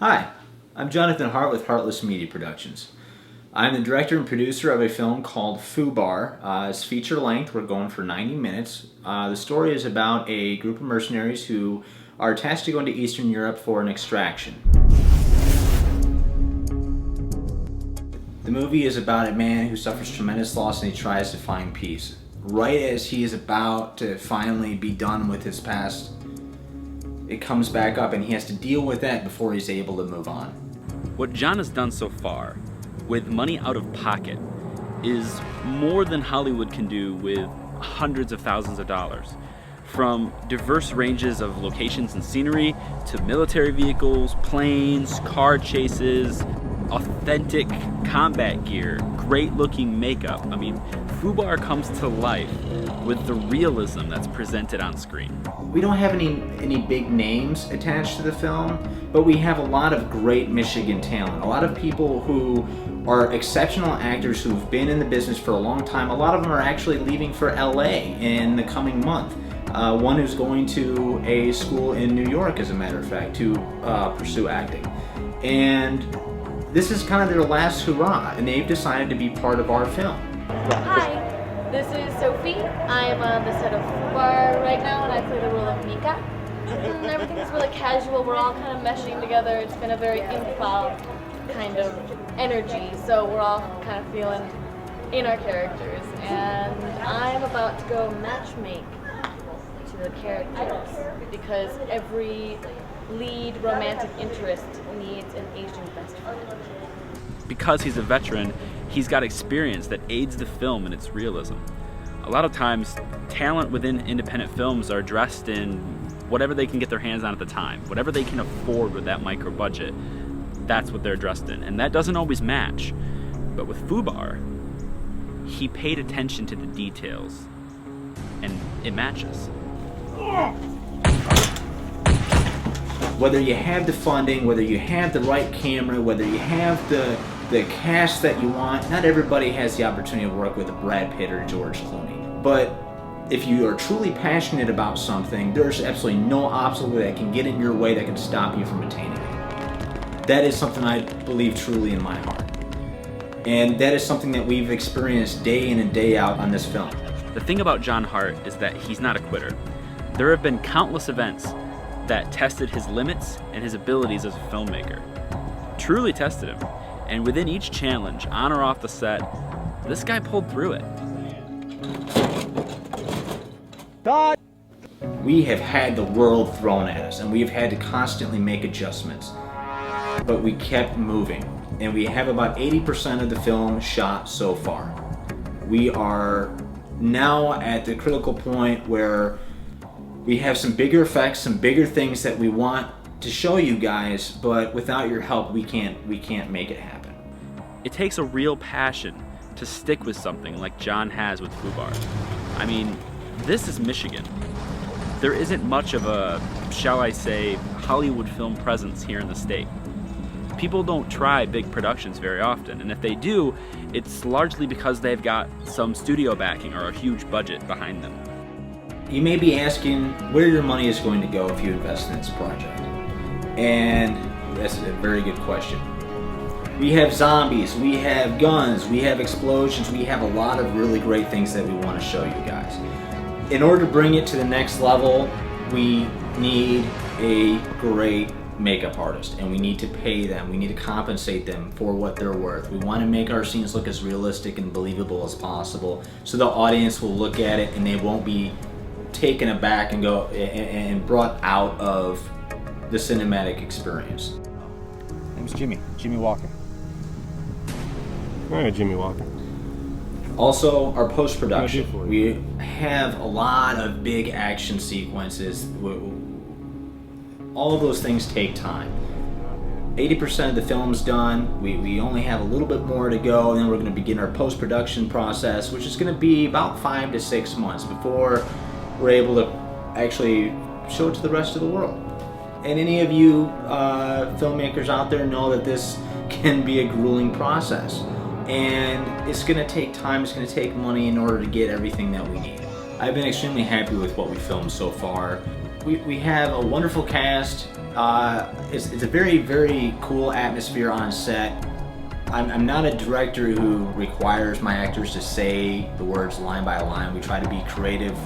Hi, I'm Jonathan Hart with Heartless Media Productions. I'm the director and producer of a film called FUBAR. It's feature length, we're going for 90 minutes. The story is about a group of mercenaries who are tasked to go into Eastern Europe for an extraction. The movie is about a man who suffers tremendous loss and he tries to find peace. Right as he is about to finally be done with his past, it comes back up and he has to deal with that before he's able to move on. What John has done so far, with money out of pocket, is more than Hollywood can do with hundreds of thousands of dollars. From diverse ranges of locations and scenery, to military vehicles, planes, car chases, authentic combat gear, great looking makeup. I mean, FUBAR comes to life with the realism that's presented on screen. We don't have any big names attached to the film, but we have a lot of great Michigan talent. A lot of people who are exceptional actors who've been in the business for a long time. A lot of them are actually leaving for LA in the coming month. One who's going to a school in New York, as a matter of fact, to pursue acting. And this is kind of their last hurrah, and they've decided to be part of our film. Hi, this is Sophie. I am on the set of FUBAR right now, and I play the role of Mika. And everything's really casual. We're all kind of meshing together. It's been a very improv kind of energy, so we're all kind of feeling in our characters. And I'm about to go matchmake to the characters because every lead romantic interest needs an Asian best friend. Because he's a veteran, he's got experience that aids the film in its realism. A lot of times, talent within independent films are dressed in whatever they can get their hands on at the time, whatever they can afford with that micro budget. That's what they're dressed in, and that doesn't always match. But with FUBAR, he paid attention to the details, and it matches. Whether you have the funding, whether you have the right camera, whether you have the cast that you want, not everybody has the opportunity to work with a Brad Pitt or George Clooney. But if you are truly passionate about something, there's absolutely no obstacle that can get in your way that can stop you from attaining it. That is something I believe truly in my heart. And that is something that we've experienced day in and day out on this film. The thing about John Hart is that he's not a quitter. There have been countless events that tested his limits and his abilities as a filmmaker. Truly tested him. And within each challenge, on or off the set, this guy pulled through it. God. We have had the world thrown at us, and we've had to constantly make adjustments. But we kept moving, and we have about 80% of the film shot so far. We are now at the critical point where we have some bigger effects, some bigger things that we want to show you guys, but without your help, we can't make it happen. It takes a real passion to stick with something like John has with FUBAR. I mean, this is Michigan. There isn't much of a, shall I say, Hollywood film presence here in the state. People don't try big productions very often, and if they do, it's largely because they've got some studio backing or a huge budget behind them. You may be asking where your money is going to go if you invest in this project. And that's a very good question. We have zombies, we have guns, we have explosions, we have a lot of really great things that we want to show you guys. In order to bring it to the next level, we need a great makeup artist, and we need to pay them, we need to compensate them for what they're worth. We want to make our scenes look as realistic and believable as possible so the audience will look at it and they won't be taken aback and go and brought out of the cinematic experience. Name's Jimmy Walker. All right, Jimmy Walker. Also, our post-production. We have a lot of big action sequences. All of those things take time. 80% of the film's done. We only have a little bit more to go, and then we're going to begin our post-production process, which is going to be about 5 to 6 months before we're able to actually show it to the rest of the world. And any of you filmmakers out there know that this can be a grueling process. And it's going to take time, it's going to take money in order to get everything that we need. I've been extremely happy with what we filmed so far. We have a wonderful cast, It's a very, very cool atmosphere on set. I'm not a director who requires my actors to say the words line by line. We try to be creative.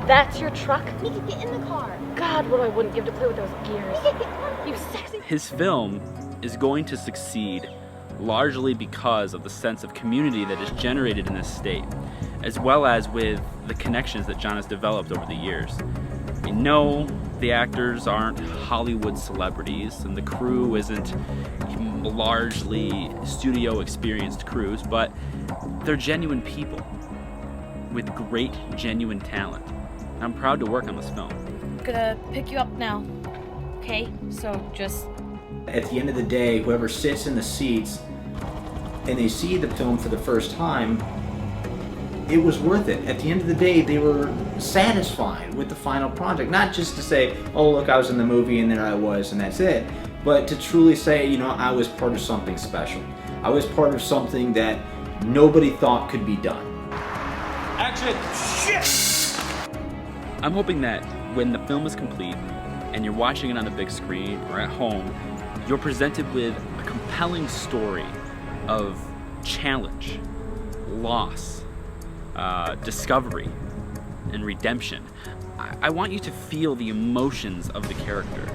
That's your truck? Mika, get in the car. God, what I wouldn't give to play with those gears. You sexy. His film is going to succeed largely because of the sense of community that is generated in this state, as well as with the connections that John has developed over the years. I know the actors aren't Hollywood celebrities and the crew isn't largely studio experienced crews, but they're genuine people with great genuine talent. I'm proud to work on this film. I'm gonna pick you up now. Okay, so just... At the end of the day, whoever sits in the seats and they see the film for the first time, it was worth it. At the end of the day, they were satisfied with the final project. Not just to say, oh look, I was in the movie and there I was and that's it, but to truly say, you know, I was part of something special. I was part of something that nobody thought could be done. Action! Shit! I'm hoping that when the film is complete and you're watching it on the big screen or at home, you're presented with a compelling story of challenge, loss, discovery, and redemption. I want you to feel the emotions of the character.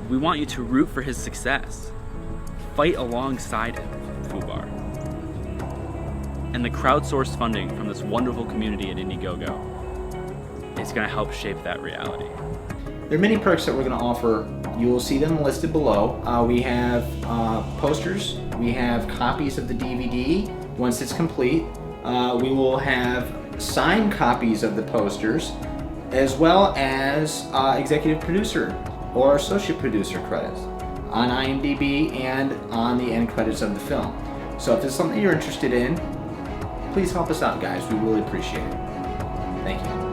We want you to root for his success. Fight alongside him, FUBAR. And the crowdsourced funding from this wonderful community at Indiegogo is going to help shape that reality. There are many perks that we're going to offer. You will see them listed below. We have posters. We have copies of the DVD once it's complete. We will have signed copies of the posters, as well as executive producer or associate producer credits on IMDb and on the end credits of the film. So if it's something you're interested in, please help us out, guys. We really appreciate it. Thank you.